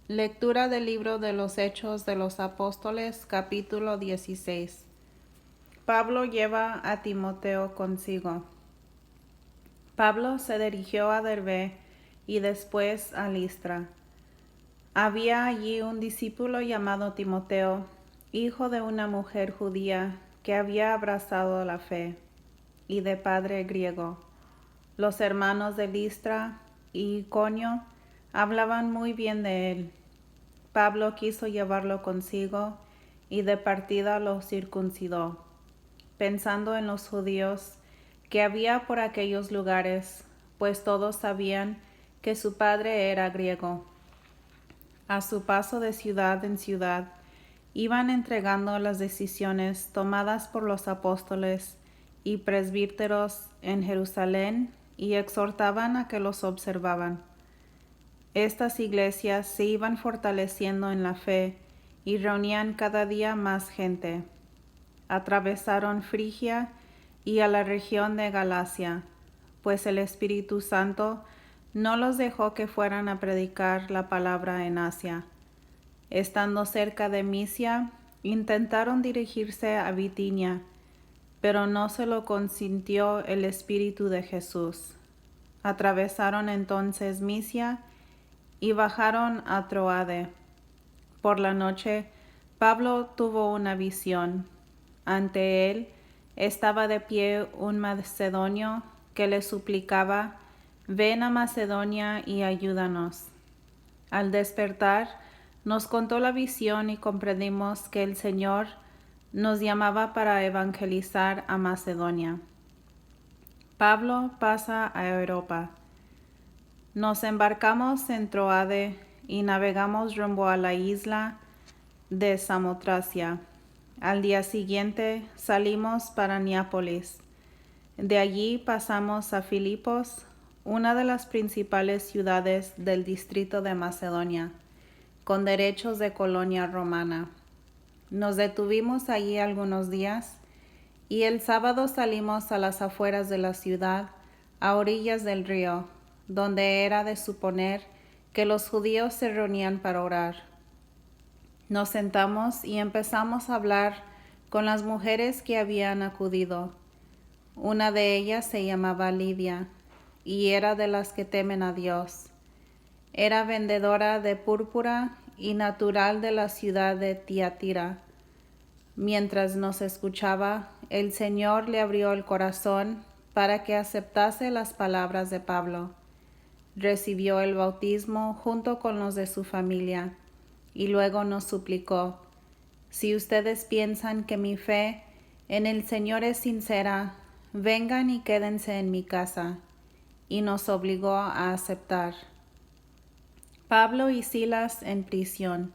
Lectura del libro de los Hechos de los Apóstoles, capítulo 16. Pablo lleva a Timoteo consigo. Pablo se dirigió a Derbe y después a Listra. Había allí un discípulo llamado Timoteo, hijo de una mujer judía que había abrazado la fe, y de padre griego. Los hermanos de Listra y Iconio hablaban muy bien de él. Pablo quiso llevarlo consigo y de partida lo circuncidó, pensando en los judíos que había por aquellos lugares, pues todos sabían que su padre era griego. A su paso de ciudad en ciudad, iban entregando las decisiones tomadas por los apóstoles y presbíteros en Jerusalén y exhortaban a que los observaban. Estas iglesias se iban fortaleciendo en la fe y reunían cada día más gente. Atravesaron Frigia y a la región de Galacia, pues el Espíritu Santo no los dejó que fueran a predicar la palabra en Asia. Estando cerca de Misia, intentaron dirigirse a Bitinia, pero no se lo consintió el Espíritu de Jesús. Atravesaron entonces Misia y bajaron a Troade. Por la noche, Pablo tuvo una visión. Ante él estaba de pie un macedonio que le suplicaba: «Ven a Macedonia y ayúdanos». Al despertar, nos contó la visión y comprendimos que el Señor nos llamaba para evangelizar a Macedonia. Pablo pasa a Europa. Nos embarcamos en Troade y navegamos rumbo a la isla de Samotracia. Al día siguiente salimos para Neápolis. De allí pasamos a Filipos, una de las principales ciudades del distrito de Macedonia, con derechos de colonia romana. Nos detuvimos allí algunos días y el sábado salimos a las afueras de la ciudad, a orillas del río, donde era de suponer que los judíos se reunían para orar. Nos sentamos y empezamos a hablar con las mujeres que habían acudido. Una de ellas se llamaba Lidia y era de las que temen a Dios. Era vendedora de púrpura y natural de la ciudad de Tiatira. Mientras nos escuchaba, el Señor le abrió el corazón para que aceptase las palabras de Pablo. Recibió el bautismo junto con los de su familia y luego nos suplicó: «Si ustedes piensan que mi fe en el Señor es sincera, vengan y quédense en mi casa», y nos obligó a aceptar. Pablo y Silas en prisión.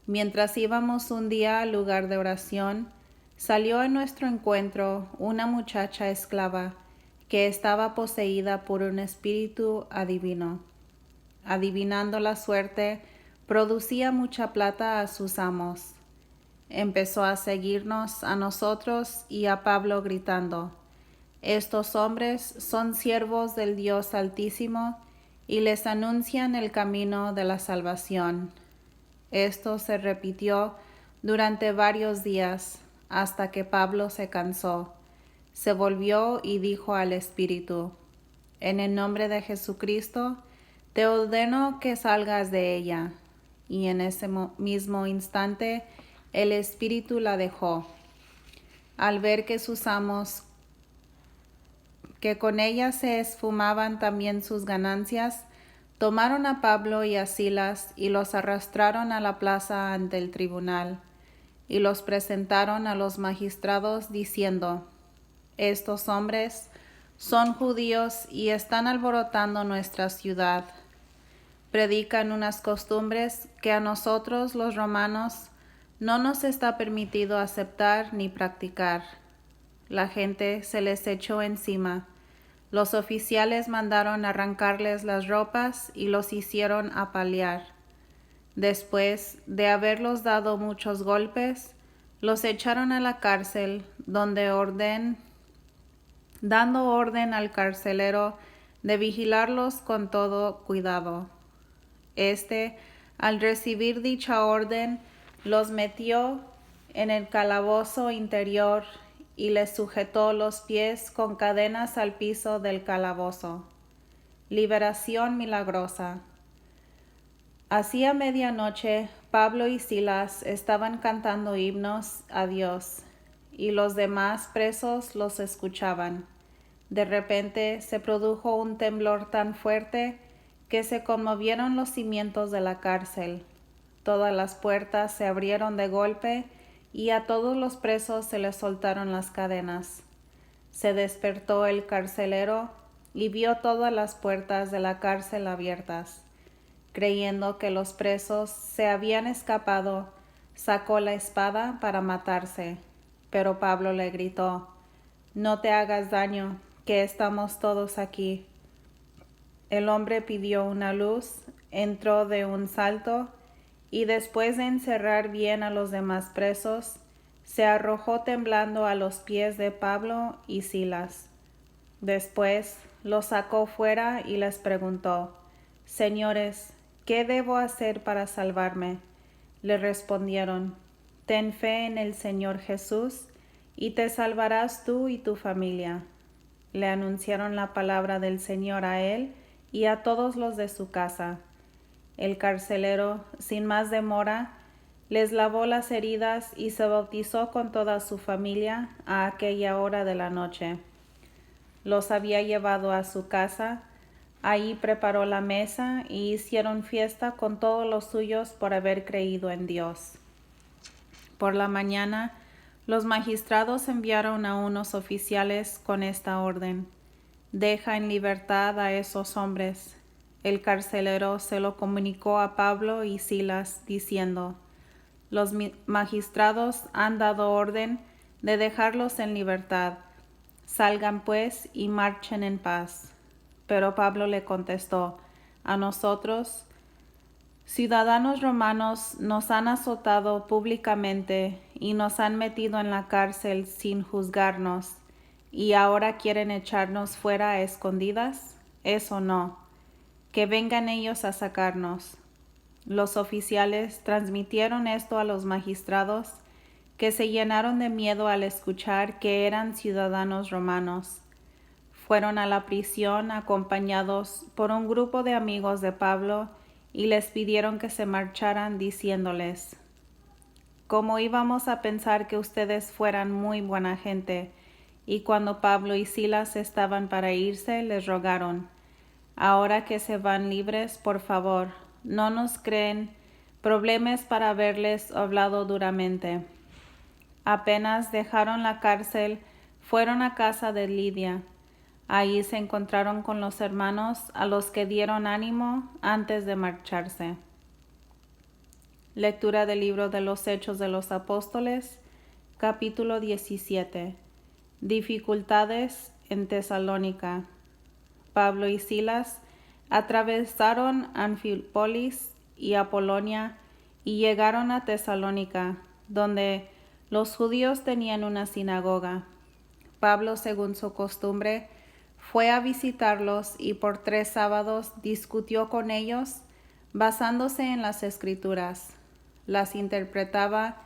Mientras íbamos un día al lugar de oración, salió a nuestro encuentro una muchacha esclava que estaba poseída por un espíritu adivino. Adivinando la suerte, producía mucha plata a sus amos. Empezó a seguirnos a nosotros y a Pablo gritando: «Estos hombres son siervos del Dios Altísimo y les anuncian el camino de la salvación». Esto se repitió durante varios días, hasta que Pablo se cansó. Se volvió y dijo al Espíritu: «En el nombre de Jesucristo, te ordeno que salgas de ella». Y en ese mismo instante el Espíritu la dejó. Al ver que sus amos, que con ella se esfumaban también sus ganancias, tomaron a Pablo y a Silas y los arrastraron a la plaza ante el tribunal, y los presentaron a los magistrados diciendo: «Estos hombres son judíos y están alborotando nuestra ciudad. Predican unas costumbres que a nosotros los romanos no nos está permitido aceptar ni practicar». La gente se les echó encima. Los oficiales mandaron arrancarles las ropas y los hicieron apalear. Después de haberlos dado muchos golpes, los echaron a la cárcel, dando orden al carcelero de vigilarlos con todo cuidado. Este Al recibir dicha orden, los metió en el calabozo interior y les sujetó los pies con cadenas al piso del calabozo. Liberación milagrosa. Hacía medianoche, Pablo y Silas estaban cantando himnos a Dios, y los demás presos los escuchaban. De repente se produjo un temblor tan fuerte que se conmovieron los cimientos de la cárcel. Todas las puertas se abrieron de golpe y a todos los presos se les soltaron las cadenas. Se despertó el carcelero y vio todas las puertas de la cárcel abiertas. Creyendo que los presos se habían escapado, sacó la espada para matarse. Pero Pablo le gritó: «No te hagas daño, que estamos todos aquí». El hombre pidió una luz, entró de un salto y después de encerrar bien a los demás presos, se arrojó temblando a los pies de Pablo y Silas. Después los sacó fuera y les preguntó: «Señores, ¿qué debo hacer para salvarme?». Le respondieron: «Ten fe en el Señor Jesús, y te salvarás tú y tu familia». Le anunciaron la palabra del Señor a él y a todos los de su casa. El carcelero, sin más demora, les lavó las heridas y se bautizó con toda su familia a aquella hora de la noche. Los había llevado a su casa. Ahí preparó la mesa y hicieron fiesta con todos los suyos por haber creído en Dios. Por la mañana, los magistrados enviaron a unos oficiales con esta orden: «Deja en libertad a esos hombres». El carcelero se lo comunicó a Pablo y Silas, diciendo: «Los magistrados han dado orden de dejarlos en libertad. Salgan pues y marchen en paz». Pero Pablo le contestó: «A nosotros, ciudadanos romanos, nos han azotado públicamente y nos han metido en la cárcel sin juzgarnos, y ahora quieren echarnos fuera a escondidas. Eso no, que vengan ellos a sacarnos». Los oficiales transmitieron esto a los magistrados, que se llenaron de miedo al escuchar que eran ciudadanos romanos. Fueron a la prisión acompañados por un grupo de amigos de Pablo y les pidieron que se marcharan, diciéndoles: «¿Cómo íbamos a pensar que ustedes fueran muy buena gente?». Y cuando Pablo y Silas estaban para irse, les rogaron: «Ahora que se van libres, por favor, no nos creen problemas para haberles hablado duramente». Apenas dejaron la cárcel, fueron a casa de Lidia. Ahí se encontraron con los hermanos, a los que dieron ánimo antes de marcharse. Lectura del libro de los Hechos de los Apóstoles, capítulo 17. Dificultades en Tesalónica. Pablo y Silas atravesaron Anfípolis y Apolonia y llegaron a Tesalónica, donde los judíos tenían una sinagoga. Pablo, según su costumbre, fue a visitarlos y por 3 sábados discutió con ellos, basándose en las Escrituras. Las interpretaba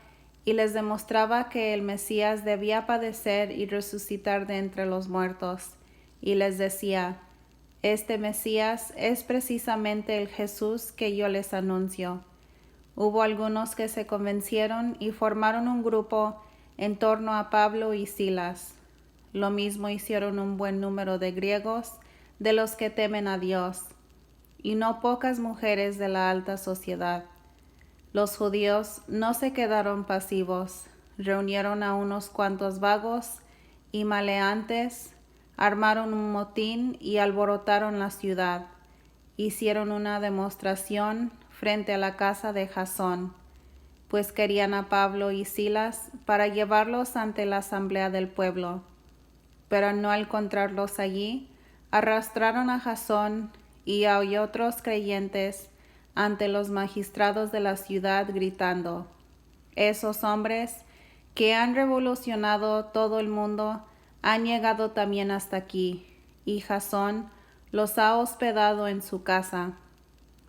y les demostraba que el Mesías debía padecer y resucitar de entre los muertos, y les decía: «Este Mesías es precisamente el Jesús que yo les anuncio». Hubo algunos que se convencieron y formaron un grupo en torno a Pablo y Silas. Lo mismo hicieron un buen número de griegos, de los que temen a Dios, y no pocas mujeres de la alta sociedad. Los judíos no se quedaron pasivos, reunieron a unos cuantos vagos y maleantes, armaron un motín y alborotaron la ciudad. Hicieron una demostración frente a la casa de Jasón, pues querían a Pablo y Silas para llevarlos ante la asamblea del pueblo. Pero al no encontrarlos allí, arrastraron a Jasón y a otros creyentes ante los magistrados de la ciudad, gritando: «Esos hombres que han revolucionado todo el mundo han llegado también hasta aquí, y Jasón los ha hospedado en su casa».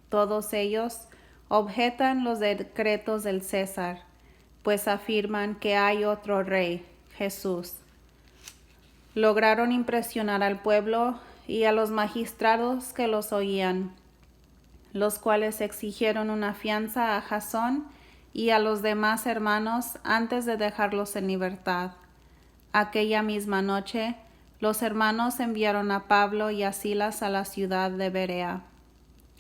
Todos ellos objetan los decretos del César, pues afirman que hay otro rey, Jesús. Lograron impresionar al pueblo y a los magistrados que los oían, los cuales exigieron una fianza a Jasón y a los demás hermanos antes de dejarlos en libertad. Aquella misma noche, los hermanos enviaron a Pablo y a Silas a la ciudad de Berea.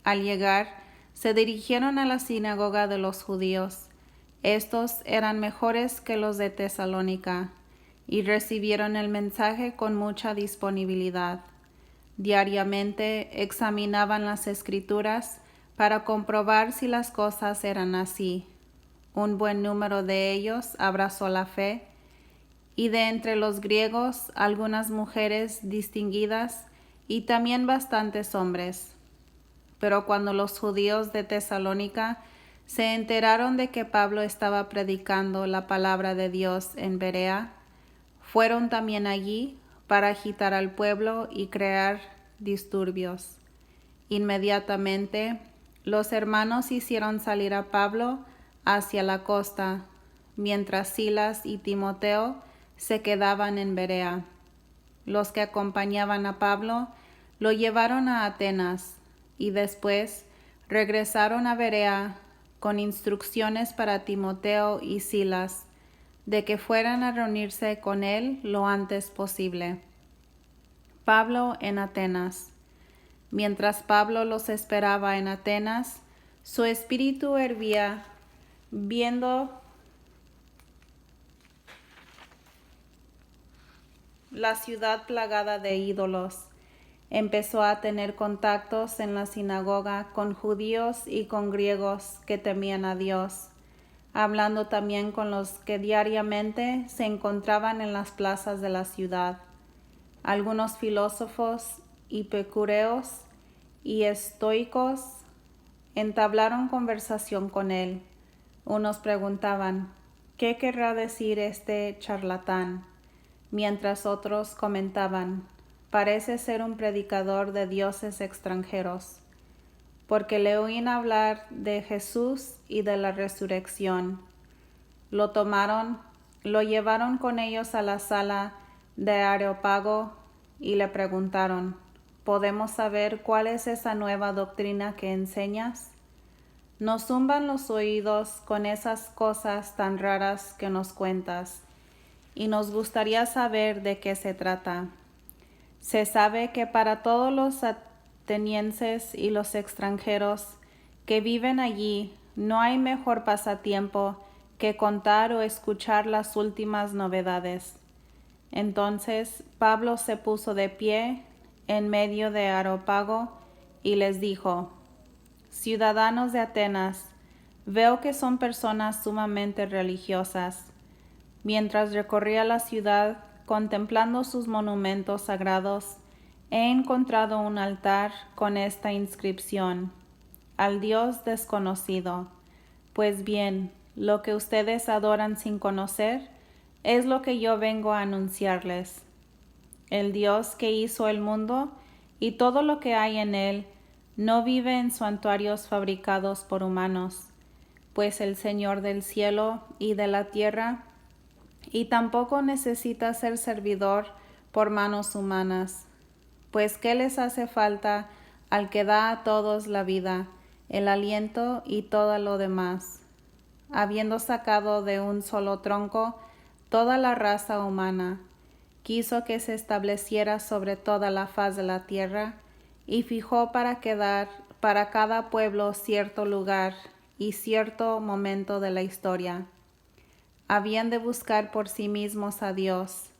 Al llegar, se dirigieron a la sinagoga de los judíos. Estos eran mejores que los de Tesalónica, y recibieron el mensaje con mucha disponibilidad. Diariamente examinaban las Escrituras para comprobar si las cosas eran así. Un buen número de ellos abrazó la fe, y de entre los griegos algunas mujeres distinguidas y también bastantes hombres. Pero cuando los judíos de Tesalónica se enteraron de que Pablo estaba predicando la palabra de Dios en Berea, fueron también allí para agitar al pueblo y crear disturbios. Inmediatamente, los hermanos hicieron salir a Pablo hacia la costa, mientras Silas y Timoteo se quedaban en Berea. Los que acompañaban a Pablo lo llevaron a Atenas y después regresaron a Berea con instrucciones para Timoteo y Silas de que fueran a reunirse con él lo antes posible. Pablo en Atenas. Mientras Pablo los esperaba en Atenas, su espíritu hervía viendo la ciudad plagada de ídolos. Empezó a tener contactos en la sinagoga con judíos y con griegos que temían a Dios, hablando también con los que diariamente se encontraban en las plazas de la ciudad. Algunos filósofos epicúreos y estoicos entablaron conversación con él. Unos preguntaban, ¿qué querrá decir este charlatán? Mientras otros comentaban, parece ser un predicador de dioses extranjeros, porque le oían hablar de Jesús y de la resurrección. Lo tomaron, lo llevaron con ellos a la sala de Areópago y le preguntaron, ¿podemos saber cuál es esa nueva doctrina que enseñas? Nos zumban los oídos con esas cosas tan raras que nos cuentas, y nos gustaría saber de qué se trata. Se sabe que para todos los atenienses y los extranjeros que viven allí no hay mejor pasatiempo que contar o escuchar las últimas novedades. Entonces Pablo se puso de pie en medio de Areópago y les dijo, ciudadanos de Atenas, veo que son personas sumamente religiosas. Mientras recorría la ciudad contemplando sus monumentos sagrados, he encontrado un altar con esta inscripción, al Dios desconocido. Pues bien, lo que ustedes adoran sin conocer es lo que yo vengo a anunciarles. El Dios que hizo el mundo y todo lo que hay en él no vive en santuarios fabricados por humanos, pues el Señor del cielo y de la tierra, y tampoco necesita ser servidor por manos humanas, pues ¿qué les hace falta al que da a todos la vida, el aliento y todo lo demás? Habiendo sacado de un solo tronco toda la raza humana, quiso que se estableciera sobre toda la faz de la tierra y fijó para cada pueblo cierto lugar y cierto momento de la historia. Habían de buscar por sí mismos a Dios.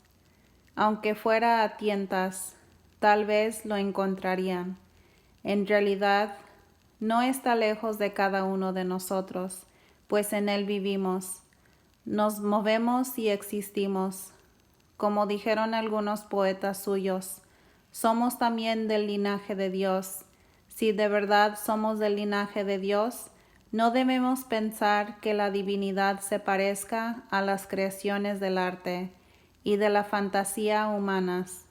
Aunque fuera a tientas, tal vez lo encontrarían. En realidad, no está lejos de cada uno de nosotros, pues en él vivimos, nos movemos y existimos. Como dijeron algunos poetas suyos, somos también del linaje de Dios. Si de verdad somos del linaje de Dios, no debemos pensar que la divinidad se parezca a las creaciones del arte y de la fantasía humanas,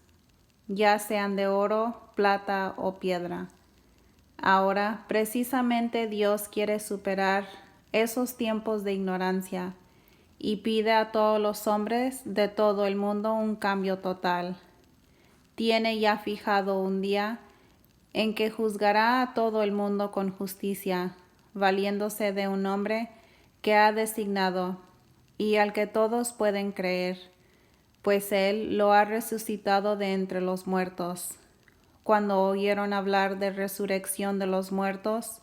ya sean de oro, plata o piedra. Ahora, precisamente Dios quiere superar esos tiempos de ignorancia y pide a todos los hombres de todo el mundo un cambio total. Tiene ya fijado un día en que juzgará a todo el mundo con justicia, valiéndose de un hombre que ha designado y al que todos pueden creer, pues él lo ha resucitado de entre los muertos. Cuando oyeron hablar de resurrección de los muertos,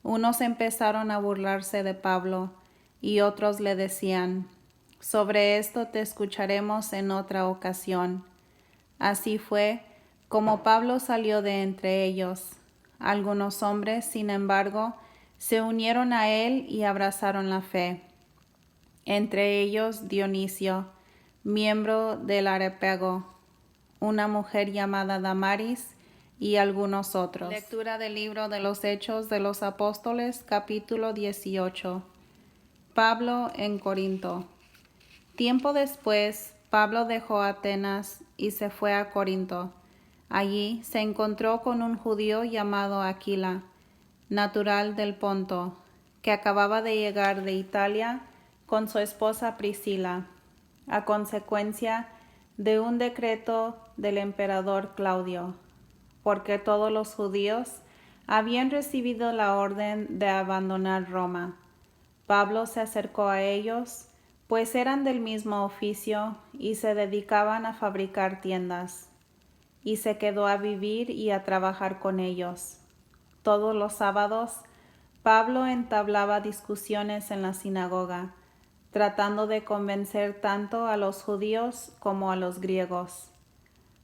unos empezaron a burlarse de Pablo y otros le decían, sobre esto te escucharemos en otra ocasión. Así fue como Pablo salió de entre ellos. Algunos hombres, sin embargo, se unieron a él y abrazaron la fe. Entre ellos Dionisio, miembro del Areópago, una mujer llamada Damaris y algunos otros. Lectura del libro de los Hechos de los Apóstoles, capítulo 18. Pablo en Corinto. Tiempo después, Pablo dejó Atenas y se fue a Corinto. Allí se encontró con un judío llamado Aquila, natural del Ponto, que acababa de llegar de Italia con su esposa Priscila, a consecuencia de un decreto del emperador Claudio, porque todos los judíos habían recibido la orden de abandonar Roma. Pablo se acercó a ellos, pues eran del mismo oficio y se dedicaban a fabricar tiendas, y se quedó a vivir y a trabajar con ellos. Todos los sábados, Pablo entablaba discusiones en la sinagoga, tratando de convencer tanto a los judíos como a los griegos.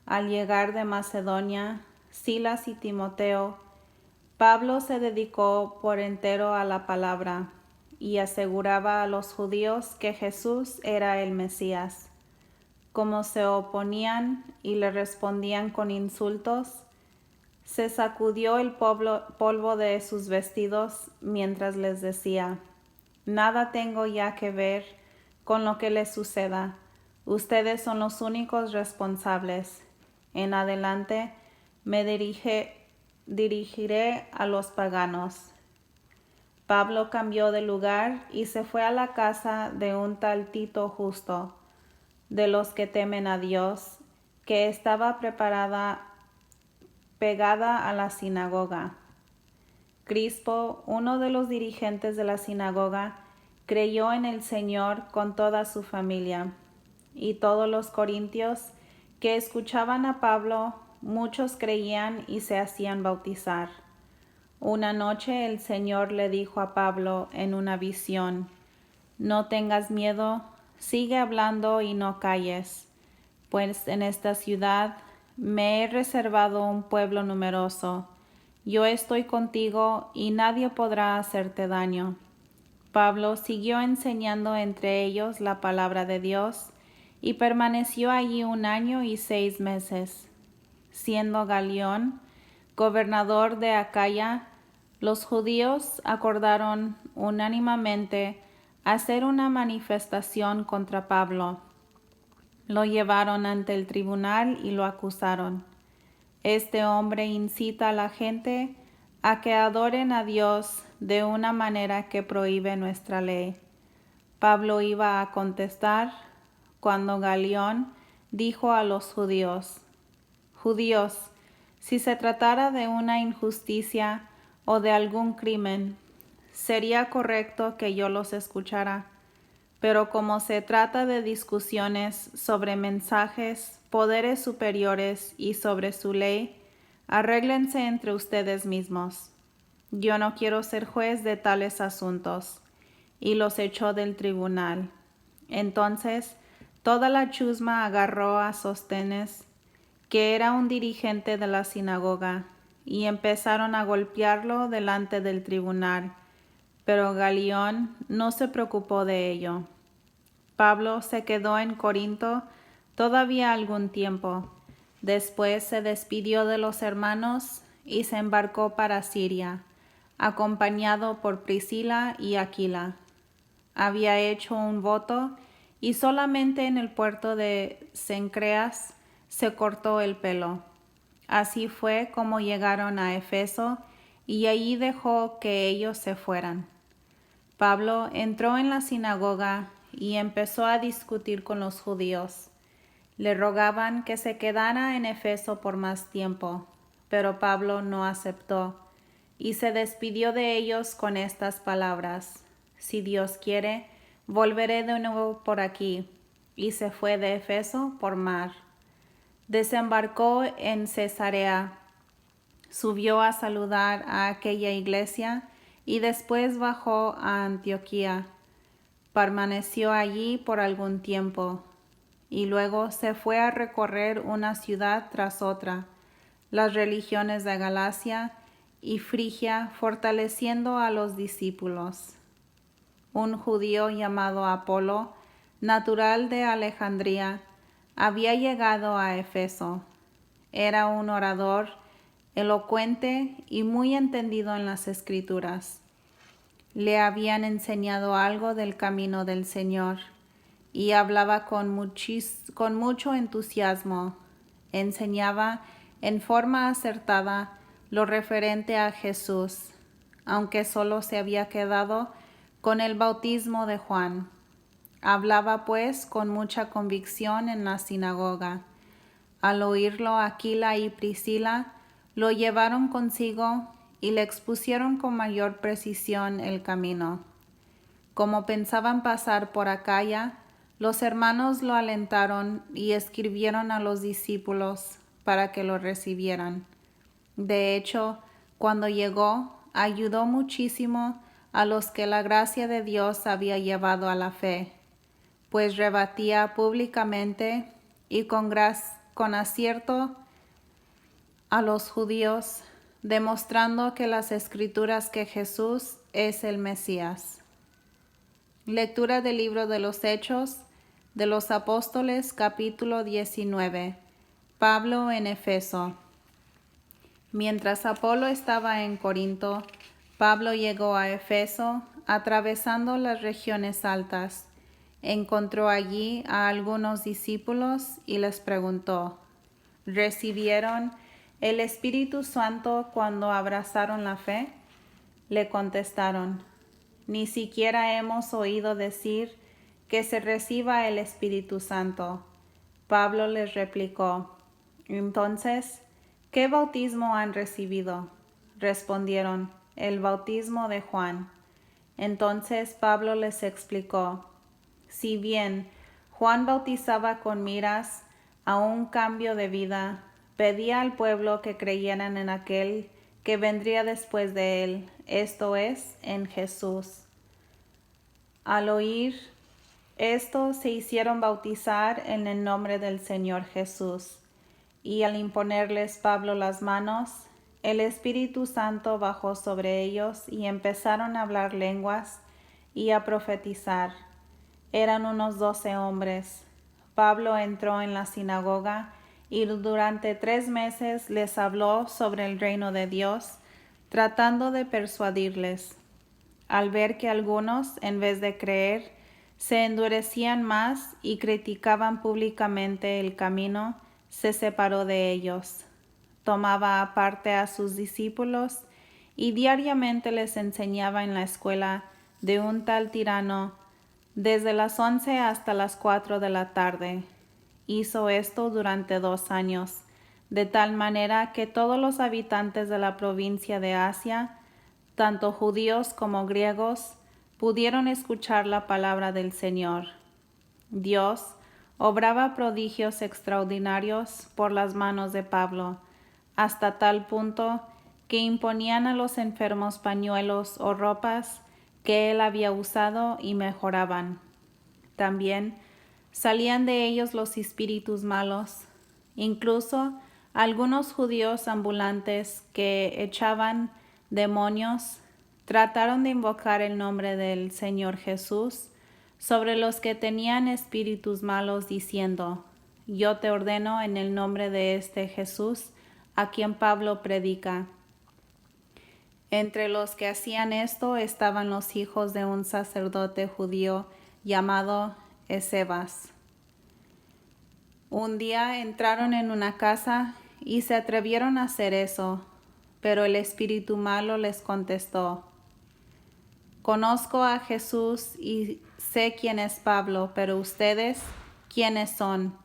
Al llegar de Macedonia, Silas y Timoteo, Pablo se dedicó por entero a la palabra y aseguraba a los judíos que Jesús era el Mesías. Como se oponían y le respondían con insultos, se sacudió el polvo de sus vestidos mientras les decía, nada tengo ya que ver con lo que les suceda. Ustedes son los únicos responsables. En adelante me dirigiré a los paganos. Pablo cambió de lugar y se fue a la casa de un tal Tito Justo, de los que temen a Dios, que estaba pegada a la sinagoga. Crispo, uno de los dirigentes de la sinagoga, creyó en el Señor con toda su familia, y todos los corintios que escuchaban a Pablo, muchos creían y se hacían bautizar. Una noche el Señor le dijo a Pablo en una visión, no tengas miedo, sigue hablando y no calles, pues en esta ciudad me he reservado un pueblo numeroso. Yo estoy contigo y nadie podrá hacerte daño. Pablo siguió enseñando entre ellos la palabra de Dios y permaneció allí 1 año y 6 meses. Siendo Galión gobernador de Acaya, los judíos acordaron unánimemente hacer una manifestación contra Pablo. Lo llevaron ante el tribunal y lo acusaron. Este hombre incita a la gente a que adoren a Dios de una manera que prohíbe nuestra ley. Pablo iba a contestar cuando Galión dijo a los judíos, Judíos, si se tratara de una injusticia o de algún crimen, sería correcto que yo los escuchara. Pero como se trata de discusiones sobre mensajes, poderes superiores y sobre su ley, arréglense entre ustedes mismos. Yo no quiero ser juez de tales asuntos. Y los echó del tribunal. Entonces toda la chusma agarró a Sóstenes, que era un dirigente de la sinagoga, y empezaron a golpearlo delante del tribunal. Pero Galión no se preocupó de ello. Pablo se quedó en Corinto todavía algún tiempo. Después se despidió de los hermanos y se embarcó para Siria, acompañado por Priscila y Aquila. Había hecho un voto y solamente en el puerto de Cencreas se cortó el pelo. Así fue como llegaron a Efeso y allí dejó que ellos se fueran. Pablo entró en la sinagoga y empezó a discutir con los judíos. Le rogaban que se quedara en Efeso por más tiempo, pero Pablo no aceptó y se despidió de ellos con estas palabras: «Si Dios quiere, volveré de nuevo por aquí», y se fue de Efeso por mar. Desembarcó en Cesarea, subió a saludar a aquella iglesia y después bajó a Antioquía. Permaneció allí por algún tiempo y luego se fue a recorrer una ciudad tras otra, las religiones de Galacia y Frigia, fortaleciendo a los discípulos. Un judío llamado Apolo, natural de Alejandría, había llegado a Efeso. Era un orador elocuente y muy entendido en las Escrituras. Le habían enseñado algo del camino del Señor y hablaba con mucho entusiasmo. Enseñaba en forma acertada lo referente a Jesús, aunque solo se había quedado con el bautismo de Juan. Hablaba pues con mucha convicción en la sinagoga. Al oírlo, Aquila y Priscila lo llevaron consigo y le expusieron con mayor precisión el camino. Como pensaban pasar por Acaya, los hermanos lo alentaron y escribieron a los discípulos para que lo recibieran. De hecho, cuando llegó, ayudó muchísimo a los que la gracia de Dios había llevado a la fe, pues rebatía públicamente y con acierto a los judíos, demostrando que las Escrituras que Jesús es el Mesías. Lectura del libro de los Hechos de los Apóstoles, capítulo 19. Pablo en Efeso. Mientras Apolo estaba en Corinto, Pablo llegó a Efeso, atravesando las regiones altas. Encontró allí a algunos discípulos y les preguntó: ¿recibieron el Espíritu Santo cuando abrazaron la fe? Le contestaron: ni siquiera hemos oído decir que se reciba el Espíritu Santo. Pablo les replicó: entonces, ¿qué bautismo han recibido? Respondieron: el bautismo de Juan. Entonces Pablo les explicó: si bien Juan bautizaba con miras a un cambio de vida, pedía al pueblo que creyeran en aquel que vendría después de él, esto es, en Jesús. Al oír esto, se hicieron bautizar en el nombre del Señor Jesús, y al imponerles Pablo las manos, el Espíritu Santo bajó sobre ellos y empezaron a hablar lenguas y a profetizar. Eran unos 12 hombres. Pablo entró en la sinagoga y durante 3 meses les habló sobre el reino de Dios, tratando de persuadirles. Al ver que algunos, en vez de creer, se endurecían más y criticaban públicamente el camino, se separó de ellos. Tomaba aparte a sus discípulos y diariamente les enseñaba en la escuela de un tal Tirano, desde las 11 hasta las 4 de la tarde. Hizo esto durante 2 años, de tal manera que todos los habitantes de la provincia de Asia, tanto judíos como griegos, pudieron escuchar la palabra del Señor. Dios obraba prodigios extraordinarios por las manos de Pablo, hasta tal punto que imponían a los enfermos pañuelos o ropas que él había usado y mejoraban. También salían de ellos los espíritus malos. Incluso algunos judíos ambulantes que echaban demonios trataron de invocar el nombre del Señor Jesús sobre los que tenían espíritus malos, diciendo: yo te ordeno en el nombre de este Jesús, a quien Pablo predica. Entre los que hacían esto estaban los hijos de un sacerdote judío llamado Escevas. Un día entraron en una casa y se atrevieron a hacer eso. Pero el espíritu malo les contestó: Conozco a Jesús y sé quién es Pablo, pero ustedes, ¿quiénes son?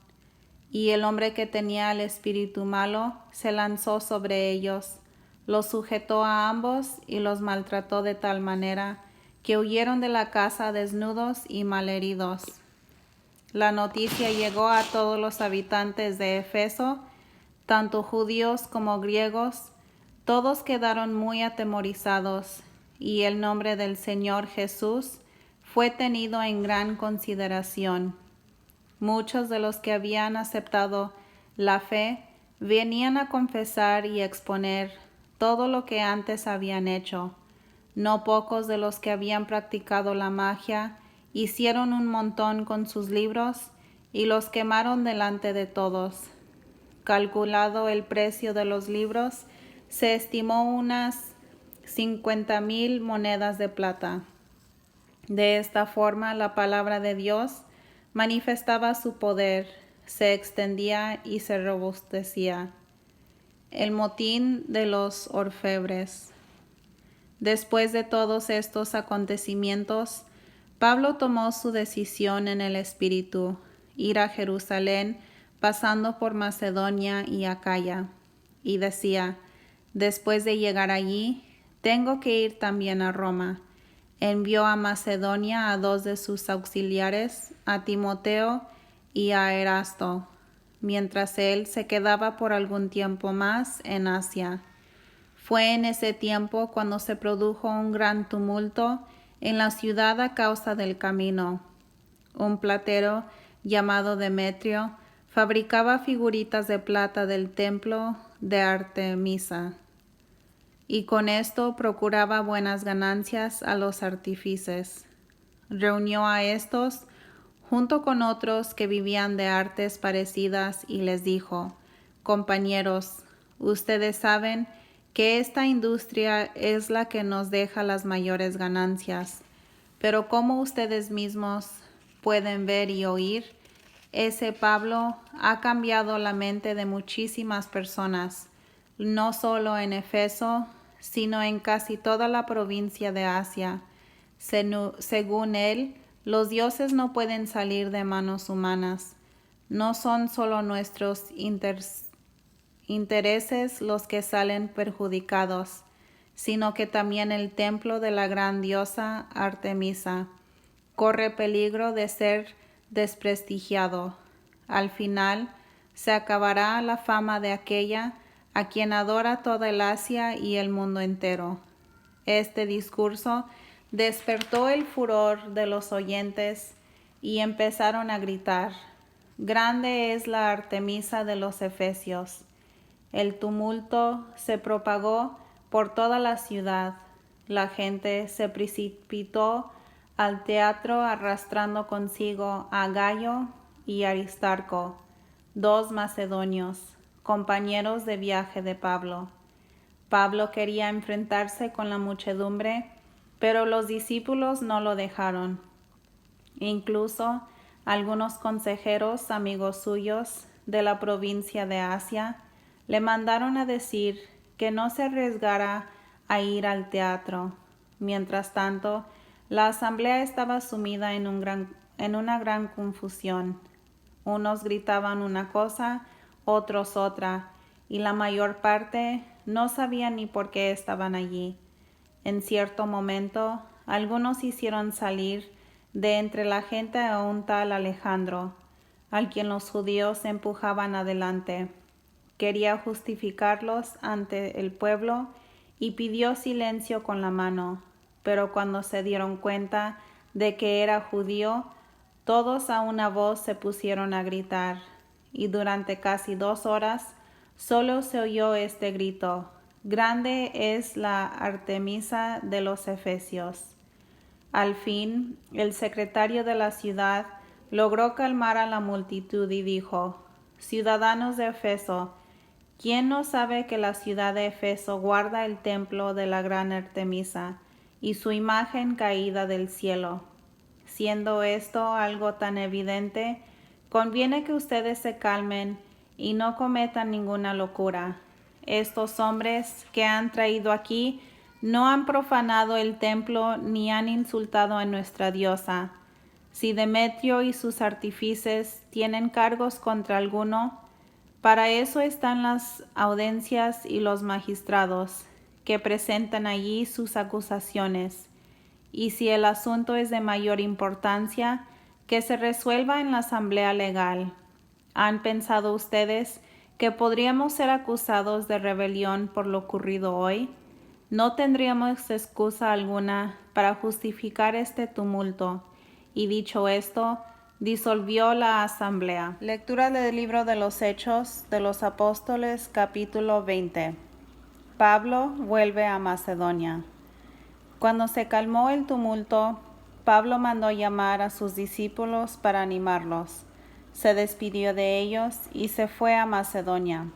Y el hombre que tenía el espíritu malo se lanzó sobre ellos, los sujetó a ambos y los maltrató de tal manera que huyeron de la casa desnudos y malheridos. La noticia llegó a todos los habitantes de Éfeso, tanto judíos como griegos. Todos quedaron muy atemorizados, y el nombre del Señor Jesús fue tenido en gran consideración. Muchos de los que habían aceptado la fe venían a confesar y exponer todo lo que antes habían hecho. No pocos de los que habían practicado la magia hicieron un montón con sus libros y los quemaron delante de todos. Calculado el precio de los libros, se estimó unas 50,000 monedas de plata. De esta forma, la palabra de Dios manifestaba su poder, se extendía y se robustecía. El motín de los orfebres. Después de todos estos acontecimientos, Pablo tomó su decisión en el espíritu, ir a Jerusalén, pasando por Macedonia y Acaya, y decía: después de llegar allí, tengo que ir también a Roma. Envió a Macedonia a 2 de sus auxiliares, a Timoteo y a Erasto, mientras él se quedaba por algún tiempo más en Asia. Fue en ese tiempo cuando se produjo un gran tumulto en la ciudad a causa del camino. Un platero llamado Demetrio fabricaba figuritas de plata del templo de Artemisa, y con esto procuraba buenas ganancias a los artífices. Reunió a estos junto con otros que vivían de artes parecidas y les dijo: compañeros, ustedes saben que esta industria es la que nos deja las mayores ganancias, pero como ustedes mismos pueden ver y oír, ese Pablo ha cambiado la mente de muchísimas personas, no solo en Éfeso, sino en casi toda la provincia de Asia. Según él, los dioses no pueden salir de manos humanas. No son solo nuestros intereses los que salen perjudicados, sino que también el templo de la gran diosa Artemisa corre peligro de ser desprestigiado. Al final se acabará la fama de aquella a quien adora toda el Asia y el mundo entero. Este discurso despertó el furor de los oyentes y empezaron a gritar: grande es la Artemisa de los Efesios. El tumulto se propagó por toda la ciudad. La gente se precipitó al teatro arrastrando consigo a Gayo y Aristarco, 2 macedonios, compañeros de viaje de Pablo. Pablo quería enfrentarse con la muchedumbre, pero los discípulos no lo dejaron. Incluso algunos consejeros, amigos suyos de la provincia de Asia, le mandaron a decir que no se arriesgara a ir al teatro. Mientras tanto, la asamblea estaba sumida en una gran confusión. Unos gritaban una cosa, otros otra, y la mayor parte no sabían ni por qué estaban allí. En cierto momento, algunos hicieron salir de entre la gente a un tal Alejandro, al quien los judíos empujaban adelante. Quería justificarlos ante el pueblo y pidió silencio con la mano, pero cuando se dieron cuenta de que era judío, todos a una voz se pusieron a gritar, y durante casi 2 horas solo se oyó este grito: grande es la Artemisa de los Efesios. Al fin, el secretario de la ciudad logró calmar a la multitud y dijo: ciudadanos de Efeso, ¿quién no sabe que la ciudad de Efeso guarda el templo de la gran Artemisa y su imagen caída del cielo? Siendo esto algo tan evidente, conviene que ustedes se calmen y no cometan ninguna locura. estos hombres que han traído aquí no han profanado el templo ni han insultado a nuestra diosa. Si Demetrio y sus artífices tienen cargos contra alguno, para eso están las audiencias y los magistrados, que presentan allí sus acusaciones. Y si el asunto es de mayor importancia, que se resuelva en la asamblea legal. ¿Han pensado ustedes que podríamos ser acusados de rebelión por lo ocurrido hoy? No tendríamos excusa alguna para justificar este tumulto. Y dicho esto, disolvió la asamblea. Lectura del libro de los Hechos de los Apóstoles, capítulo 20. Pablo vuelve a Macedonia. Cuando se calmó el tumulto, Pablo mandó llamar a sus discípulos para animarlos. Se despidió de ellos y se fue a Macedonia.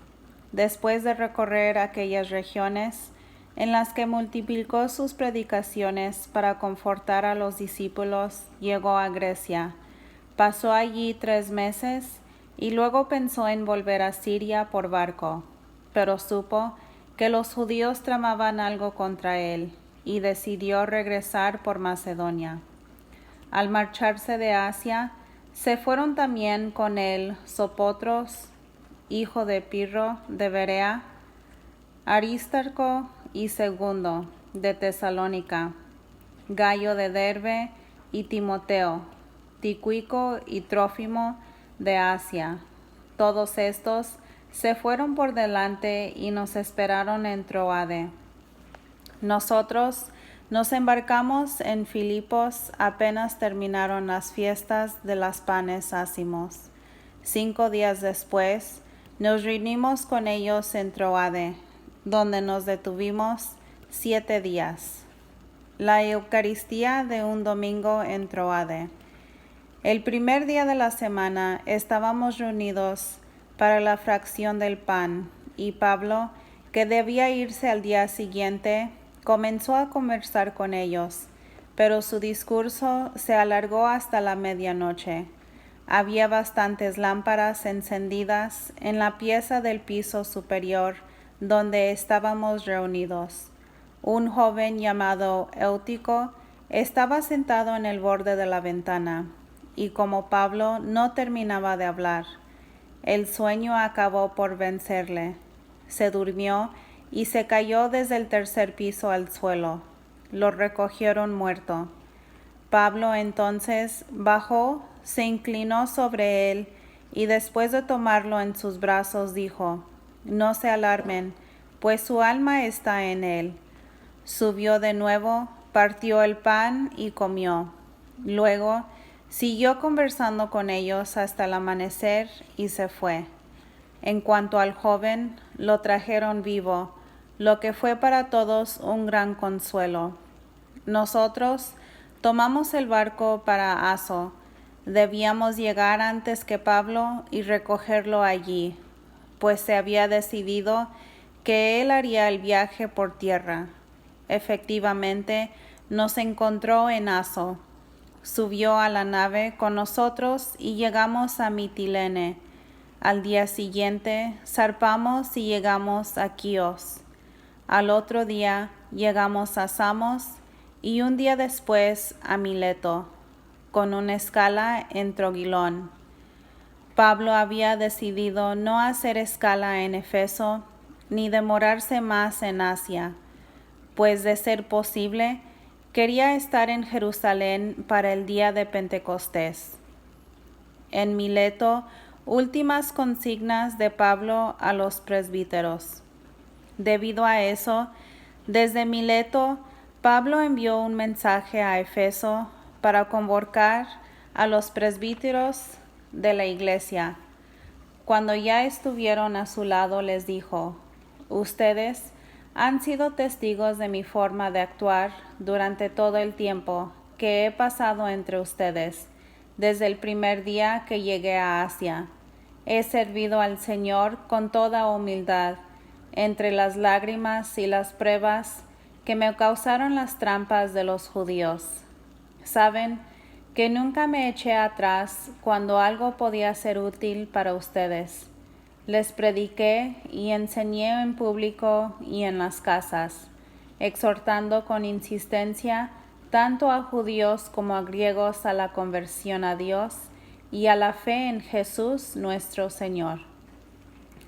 Después de recorrer aquellas regiones, en las que multiplicó sus predicaciones para confortar a los discípulos, llegó a Grecia. Pasó allí 3 meses y luego pensó en volver a Siria por barco, pero supo que los judíos tramaban algo contra él y decidió regresar por Macedonia. Al marcharse de Asia, se fueron también con él Sopotros, hijo de Pirro de Berea, Aristarco y Segundo de Tesalónica, Gayo de Derbe y Timoteo, Tíquico y Trófimo de Asia. Todos estos se fueron por delante y nos esperaron en Troade. Nosotros nos embarcamos en Filipos apenas terminaron las fiestas de las panes ácimos. 5 días después, nos reunimos con ellos en Troade, donde nos detuvimos 7 días. La Eucaristía de un domingo en Troade. El primer día de la semana estábamos reunidos para la fracción del pan, y Pablo, que debía irse al día siguiente, comenzó a conversar con ellos, pero su discurso se alargó hasta la medianoche. Había bastantes lámparas encendidas en la pieza del piso superior donde estábamos reunidos. Un joven llamado Eutico estaba sentado en el borde de la ventana, y como Pablo no terminaba de hablar, el sueño acabó por vencerle. Se durmió y se cayó desde el 3er piso al suelo. Lo recogieron muerto. Pablo entonces bajó, se inclinó sobre él y después de tomarlo en sus brazos dijo: «No se alarmen, pues su alma está en él». Subió de nuevo, partió el pan y comió. Luego siguió conversando con ellos hasta el amanecer y se fue. En cuanto al joven, lo trajeron vivo, lo que fue para todos un gran consuelo. Nosotros tomamos el barco para Aso. Debíamos llegar antes que Pablo y recogerlo allí, pues se había decidido que él haría el viaje por tierra. Efectivamente, nos encontró en Aso. Subió a la nave con nosotros y llegamos a Mitilene. Al día siguiente zarpamos y llegamos a Quíos. Al otro día llegamos a Samos y un día después a Mileto, con una escala en Trogilón. Pablo había decidido no hacer escala en Efeso ni demorarse más en Asia, pues de ser posible, quería estar en Jerusalén para el día de Pentecostés. En Mileto, últimas consignas de Pablo a los presbíteros. Debido a eso, desde Mileto, Pablo envió un mensaje a Efeso para convocar a los presbíteros de la iglesia. Cuando ya estuvieron a su lado, les dijo: «Ustedes han sido testigos de mi forma de actuar durante todo el tiempo que he pasado entre ustedes, desde el primer día que llegué a Asia. He servido al Señor con toda humildad, entre las lágrimas y las pruebas que me causaron las trampas de los judíos. Saben que nunca me eché atrás cuando algo podía ser útil para ustedes. Les prediqué y enseñé en público y en las casas, exhortando con insistencia tanto a judíos como a griegos a la conversión a Dios y a la fe en Jesús nuestro Señor.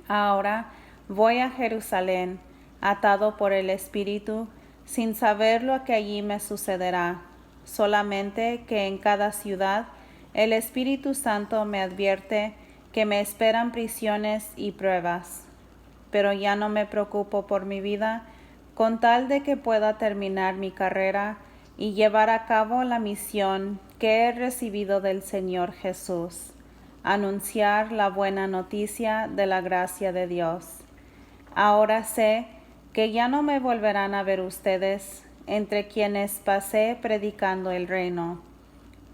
Ahora voy a Jerusalén, atado por el Espíritu, sin saber lo que allí me sucederá, solamente que en cada ciudad el Espíritu Santo me advierte que me esperan prisiones y pruebas. Pero ya no me preocupo por mi vida, con tal de que pueda terminar mi carrera y llevar a cabo la misión que he recibido del Señor Jesús, anunciar la buena noticia de la gracia de Dios. Ahora sé que ya no me volverán a ver ustedes, entre quienes pasé predicando el reino.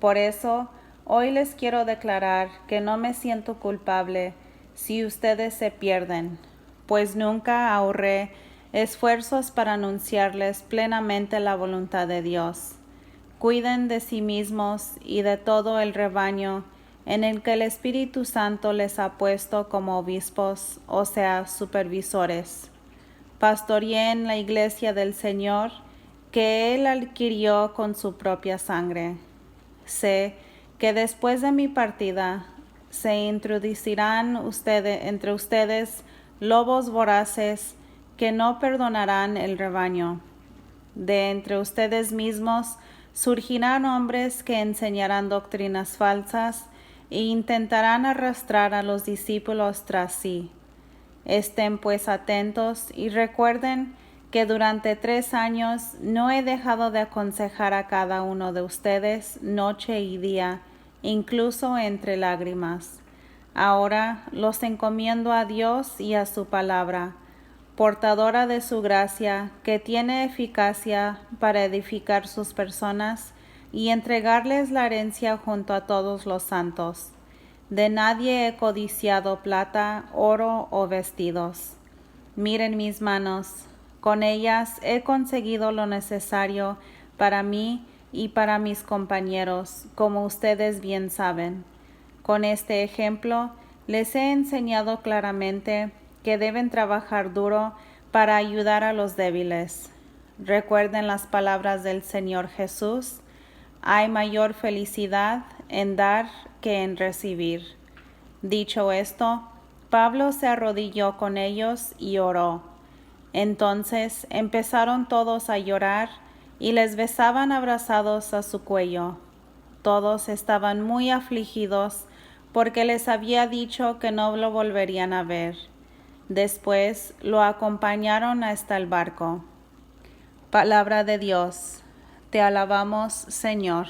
Por eso, hoy les quiero declarar que no me siento culpable si ustedes se pierden, pues nunca ahorré esfuerzos para anunciarles plenamente la voluntad de Dios. Cuiden de sí mismos y de todo el rebaño en el que el Espíritu Santo les ha puesto como obispos, o sea, supervisores. Pastoreé la iglesia del Señor, que Él adquirió con su propia sangre. Sé que después de mi partida se introducirán entre ustedes lobos voraces que no perdonarán el rebaño. De entre ustedes mismos surgirán hombres que enseñarán doctrinas falsas e intentarán arrastrar a los discípulos tras sí. Estén pues atentos y recuerden que durante 3 años no he dejado de aconsejar a cada uno de ustedes noche y día, incluso entre lágrimas. Ahora los encomiendo a Dios y a su palabra, portadora de su gracia, que tiene eficacia para edificar sus personas y entregarles la herencia junto a todos los santos. De nadie he codiciado plata, oro o vestidos. Miren mis manos, con ellas he conseguido lo necesario para mí y para mis compañeros, como ustedes bien saben. Con este ejemplo les he enseñado claramente que deben trabajar duro para ayudar a los débiles. Recuerden las palabras del Señor Jesús: hay mayor felicidad en dar que en recibir. Dicho esto, Pablo se arrodilló con ellos y oró. Entonces empezaron todos a llorar y les besaban abrazados a su cuello. Todos estaban muy afligidos porque les había dicho que no lo volverían a ver. Después lo acompañaron hasta el barco. Palabra de Dios. Te alabamos, Señor.